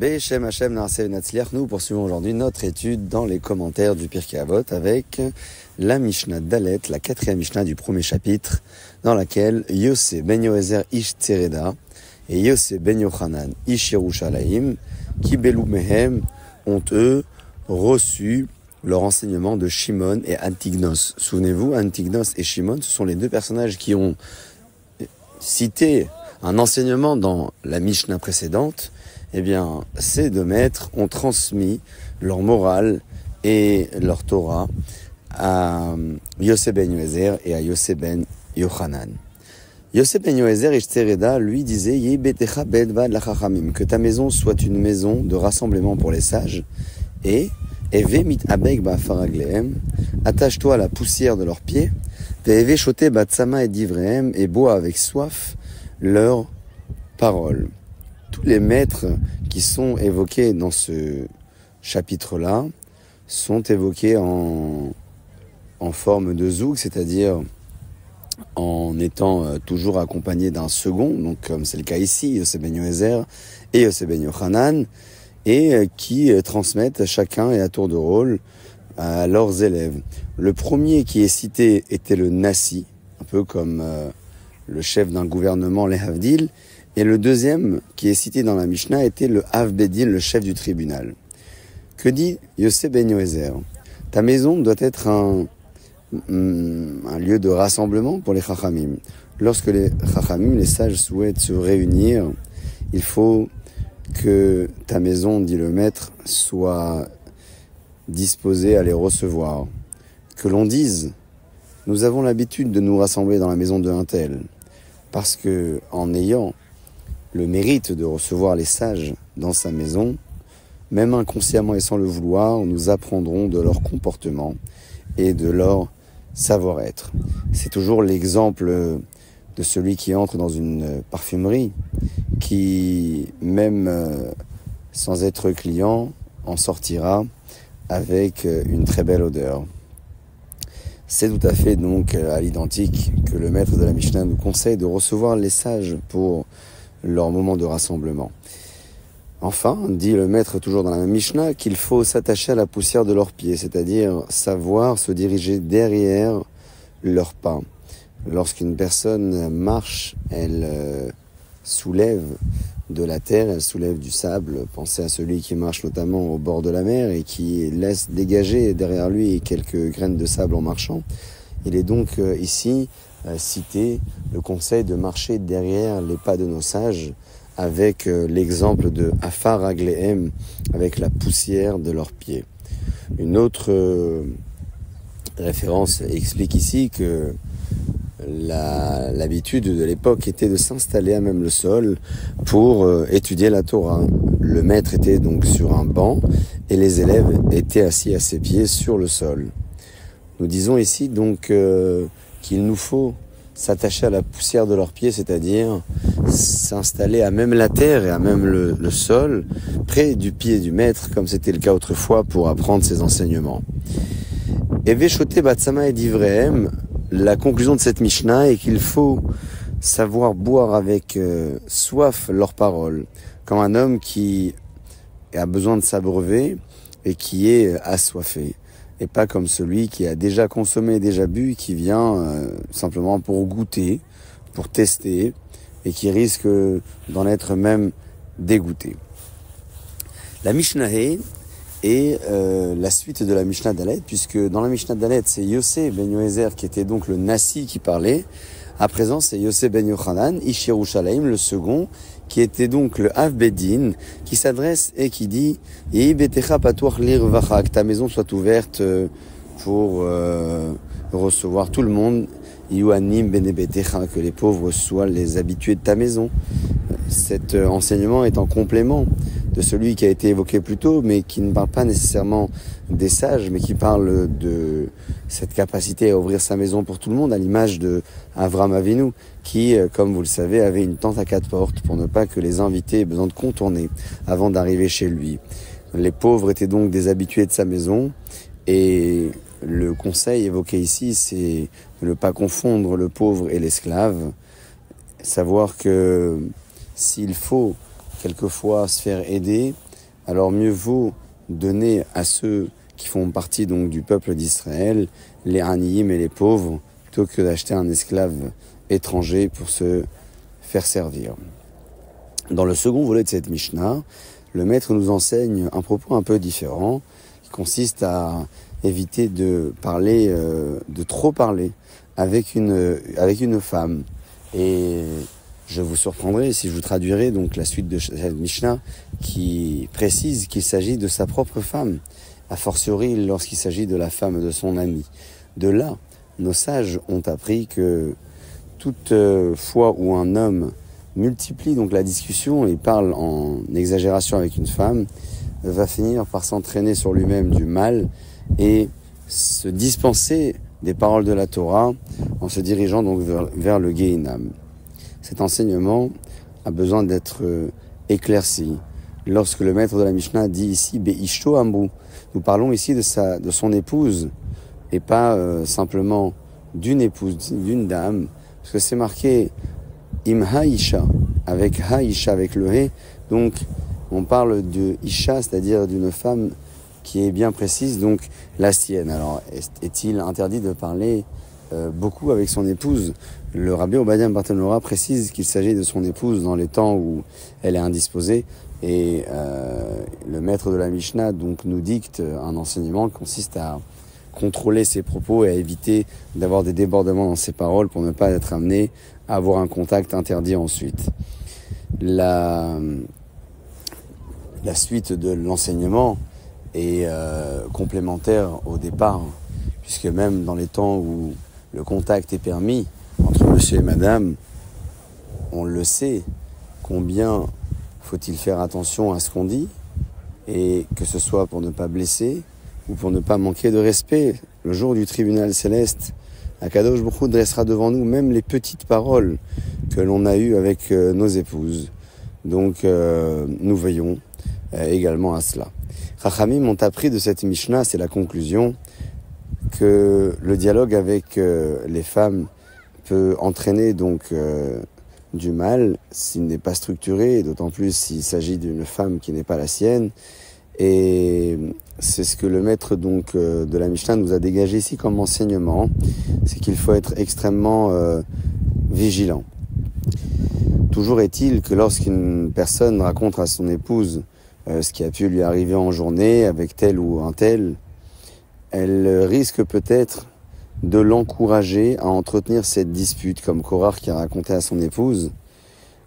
Beshem Hashem Naaseh Natzliach, nous poursuivons aujourd'hui notre étude dans les commentaires du Pirkei Avot avec la Mishnah Dalet, la quatrième Mishnah du premier chapitre, dans laquelle Yossé ben Yoézer ish Tsereda et Yossé ben Yochanan ish Yerushalayim, qui Belou Mehem, ont eux reçu leur enseignement de Shimon et Antignos. Souvenez-vous, Antignos et Shimon, ce sont les deux personnages qui ont cité un enseignement dans la Mishnah précédente. Eh bien, ces deux maîtres ont transmis leur morale et leur Torah à Yossé ben Yoézer et à Yossé ben Yochanan. Yossé ben Yoézer et Shtereda lui disait Yehi betecha bedvad lachachamim, que ta maison soit une maison de rassemblement pour les sages, et Eve mit abeg ba'afaraglehem, attache-toi à la poussière de leurs pieds, ve'eve shote batsama et divrehem, et bois avec soif leurs paroles. Tous les maîtres qui sont évoqués dans ce chapitre-là sont évoqués en forme de zoug, c'est-à-dire en étant toujours accompagnés d'un second, donc comme c'est le cas ici, Yossé ben Yoézer et Yossé ben Yochanan, et qui transmettent chacun et à tour de rôle à leurs élèves. Le premier qui est cité était le Nassi, un peu comme le chef d'un gouvernement, les Havdil, et le deuxième qui est cité dans la Mishnah était le Hav Bedin, le chef du tribunal. Que dit Yossé ben Yoézer? Ta maison doit être un lieu de rassemblement pour les Chachamim. Lorsque les Chachamim, les sages, souhaitent se réunir, il faut que ta maison, dit le maître, soit disposée à les recevoir. Que l'on dise, nous avons l'habitude de nous rassembler dans la maison de un tel, parce que en ayant le mérite de recevoir les sages dans sa maison, même inconsciemment et sans le vouloir, nous apprendrons de leur comportement et de leur savoir-être. C'est toujours l'exemple de celui qui entre dans une parfumerie, qui, même sans être client, en sortira avec une très belle odeur. C'est tout à fait donc à l'identique que le maître de la Mishnah nous conseille de recevoir les sages pour leur moment de rassemblement. Enfin, dit le maître toujours dans la même Mishnah, qu'il faut s'attacher à la poussière de leurs pieds, c'est-à-dire savoir se diriger derrière leurs pas. Lorsqu'une personne marche, elle soulève de la terre, elle soulève du sable. Pensez à celui qui marche notamment au bord de la mer et qui laisse dégager derrière lui quelques graines de sable en marchant. Il est donc ici cité le conseil de marcher derrière les pas de nos sages avec l'exemple de Afar Aglehem, avec la poussière de leurs pieds. Une autre référence explique ici que l'habitude de l'époque était de s'installer à même le sol pour étudier la Torah. Le maître était donc sur un banc et les élèves étaient assis à ses pieds sur le sol. Nous disons ici donc qu'il nous faut s'attacher à la poussière de leurs pieds, c'est-à-dire s'installer à même la terre et à même le sol, près du pied du maître, comme c'était le cas autrefois pour apprendre ses enseignements. Et Veshoté Batsama et Divrehem, la conclusion de cette Mishnah est qu'il faut savoir boire avec soif leurs paroles, comme un homme qui a besoin de s'abreuver et qui est assoiffé. Et pas comme celui qui a déjà consommé, déjà bu, qui vient simplement pour goûter, pour tester, et qui risque d'en être même dégoûté. La Mishnah est la suite de la Mishnah Dalet, puisque dans la Mishnah Dalet, c'est Yossé ben Yoézer qui était donc le Nassi qui parlait. À présent, c'est Yossé ben Yochanan, ish Yerushalayim, le second, qui était donc le Hav Bedin, qui s'adresse et qui dit Yehi betecha patuach lirvacha, que ta maison soit ouverte pour recevoir tout le monde. Yuanim bene betecha, que les pauvres soient les habitués de ta maison. Cet enseignement est en complément de celui qui a été évoqué plus tôt, mais qui ne parle pas nécessairement des sages, mais qui parle de cette capacité à ouvrir sa maison pour tout le monde, à l'image de Avram Avinu, qui, comme vous le savez, avait une tente à 4 portes pour ne pas que les invités aient besoin de contourner avant d'arriver chez lui. Les pauvres étaient donc des habitués de sa maison, et le conseil évoqué ici, c'est de ne pas confondre le pauvre et l'esclave, savoir que s'il faut quelquefois se faire aider, alors mieux vaut donner à ceux qui font partie donc du peuple d'Israël, les aniyim et les pauvres, plutôt que d'acheter un esclave étranger pour se faire servir. Dans le second volet de cette Mishnah, le maître nous enseigne un propos un peu différent, qui consiste à éviter de parler, de trop parler avec une femme. Et je vous surprendrai si je vous traduirai donc la suite de cette Mishnah qui précise qu'il s'agit de sa propre femme, a fortiori lorsqu'il s'agit de la femme de son ami. De là, nos sages ont appris que toute fois où un homme multiplie donc la discussion et parle en exagération avec une femme, va finir par s'entraîner sur lui-même du mal et se dispenser des paroles de la Torah en se dirigeant donc vers le Gehinam. Cet enseignement a besoin d'être éclairci. Lorsque le maître de la Mishnah dit ici Be'ishto Amru, nous parlons ici de son épouse et pas simplement d'une épouse, d'une dame, parce que c'est marqué Im Haisha, avec Haisha, avec le He, donc on parle de Isha, c'est-à-dire d'une femme qui est bien précise, donc la sienne. Alors, est-il interdit de parler beaucoup avec son épouse? Le Rabbi Obadiah Bartenora précise qu'il s'agit de son épouse dans les temps où elle est indisposée, et le maître de la Mishnah donc nous dicte un enseignement qui consiste à contrôler ses propos et à éviter d'avoir des débordements dans ses paroles pour ne pas être amené à avoir un contact interdit ensuite. La suite de l'enseignement est complémentaire au départ, puisque même dans les temps où le contact est permis entre monsieur et madame, on le sait, combien faut-il faire attention à ce qu'on dit, et que ce soit pour ne pas blesser ou pour ne pas manquer de respect. Le jour du tribunal céleste, Akadosh Baruch Hu dressera devant nous même les petites paroles que l'on a eues avec nos épouses. Donc nous veillons également à cela. Chachamim ont appris de cette Mishnah, c'est la conclusion, que le dialogue avec les femmes peut entraîner donc du mal s'il n'est pas structuré, et d'autant plus s'il s'agit d'une femme qui n'est pas la sienne. Et c'est ce que le maître donc de la Mishnah nous a dégagé ici comme enseignement, c'est qu'il faut être extrêmement vigilant. Toujours est-il que lorsqu'une personne raconte à son épouse ce qui a pu lui arriver en journée avec tel ou un tel, elle risque peut-être de l'encourager à entretenir cette dispute, comme Korach qui a raconté à son épouse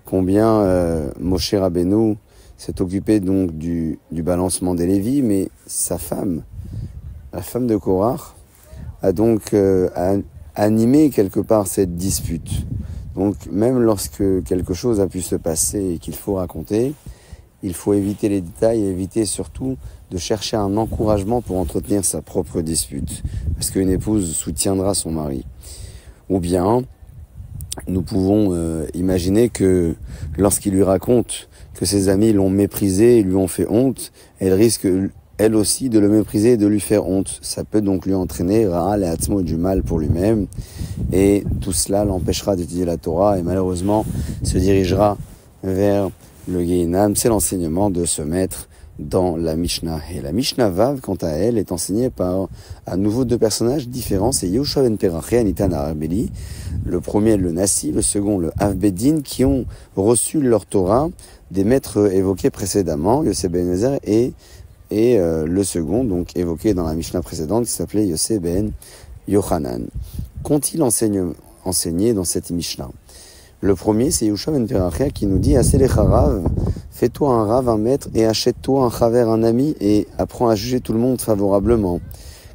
combien Moshe Rabbeinu s'est occupé donc du balancement des Lévis, mais sa femme, la femme de Korach, a donc animé quelque part cette dispute. Donc même lorsque quelque chose a pu se passer et qu'il faut raconter, il faut éviter les détails et éviter surtout de chercher un encouragement pour entretenir sa propre dispute, parce qu'une épouse soutiendra son mari. Ou bien, nous pouvons imaginer que lorsqu'il lui raconte que ses amis l'ont méprisé et lui ont fait honte, elle risque elle aussi de le mépriser et de lui faire honte. Ça peut donc lui entraîner Ra'al et Atzmo, du mal pour lui-même, et tout cela l'empêchera d'étudier la Torah et malheureusement se dirigera vers le Gehinam. C'est l'enseignement de ce maître dans la Mishnah. Et la Mishnah Vav, quant à elle, est enseignée par à nouveau deux personnages différents. C'est Yehoshua ben Perachia et Nitan Arabeli. Le premier, le Nassi, le second, le Avbedin, qui ont reçu leur Torah des maîtres évoqués précédemment, Yosef ben Ezer et le second, donc évoqué dans la Mishnah précédente, qui s'appelait Yosef ben Yochanan. Qu'ont-ils enseigné dans cette Mishnah? Le premier, c'est Yehoshua ben Perachia qui nous dit « Aselecha Rav, fais-toi un Rav, un maître, et achète-toi un Chaver, un ami, et apprends à juger tout le monde favorablement. »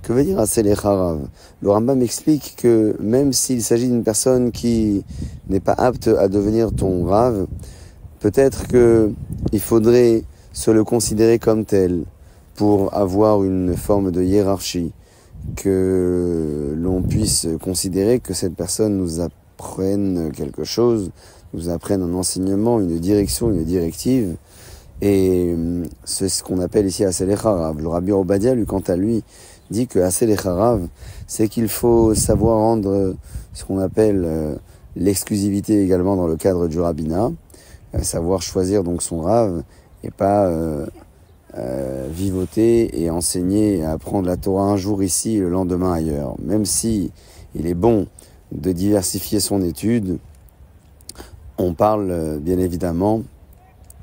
Que veut dire Aselecha Rav? Le Rambam explique que même s'il s'agit d'une personne qui n'est pas apte à devenir ton Rav, peut-être qu'il faudrait se le considérer comme tel pour avoir une forme de hiérarchie, que l'on puisse considérer que cette personne nous apprenne quelque chose, nous apprenne un enseignement, une direction, une directive, et c'est ce qu'on appelle ici Aselecha Rav. Le Rabbi Obadiah, lui, quant à lui, dit que Aselecha Rav, c'est qu'il faut savoir rendre ce qu'on appelle l'exclusivité également dans le cadre du rabbinat, savoir choisir donc son Rav et pas vivoter et enseigner et apprendre la Torah un jour ici et le lendemain ailleurs. Même si il est bon de diversifier son étude, on parle bien évidemment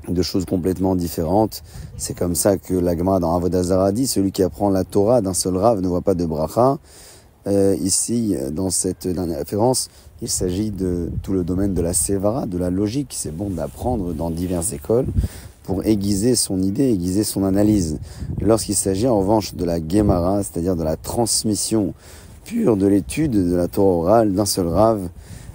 de choses complètement différentes. C'est comme ça que la Gemara dans Avodah Zarah dit, celui qui apprend la Torah d'un seul Rav ne voit pas de bracha. Ici, dans cette dernière référence, il s'agit de tout le domaine de la sévara, de la logique. C'est bon d'apprendre dans diverses écoles pour aiguiser son idée, aiguiser son analyse. Lorsqu'il s'agit en revanche de la Gemara, c'est-à-dire de la transmission pure de l'étude de la Torah orale d'un seul Rav,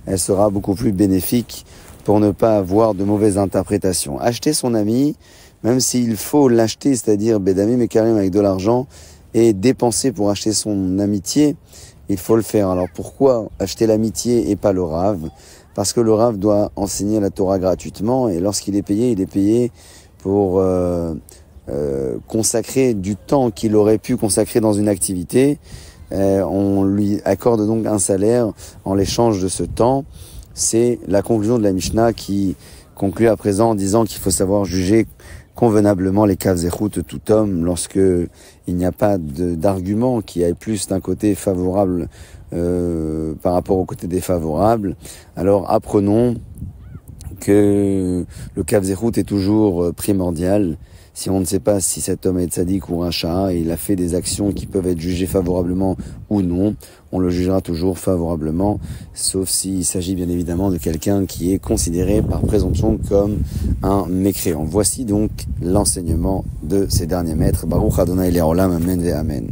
elle sera beaucoup plus bénéfique pour ne pas avoir de mauvaises interprétations. Acheter son ami, même s'il faut l'acheter, c'est-à-dire Bédami Mekarim avec de l'argent, et dépenser pour acheter son amitié, il faut le faire. Alors pourquoi acheter l'amitié et pas le Rav? Parce que le Rav doit enseigner la Torah gratuitement, et lorsqu'il est payé pour consacrer du temps qu'il aurait pu consacrer dans une activité. On lui accorde donc un salaire en l'échange de ce temps. C'est la conclusion de la Mishnah qui conclut à présent en disant qu'il faut savoir juger convenablement les caves et routes tout homme lorsque il n'y a pas d'argument qui aille plus d'un côté favorable par rapport au côté défavorable. Alors apprenons que le caves et routes est toujours primordial. Si on ne sait pas si cet homme est tzaddik ou racha, et il a fait des actions qui peuvent être jugées favorablement ou non, on le jugera toujours favorablement, sauf s'il s'agit bien évidemment de quelqu'un qui est considéré par présomption comme un mécréant. Voici donc l'enseignement de ces derniers maîtres. Baruch Adonai Le'olam, Amen ve Amen.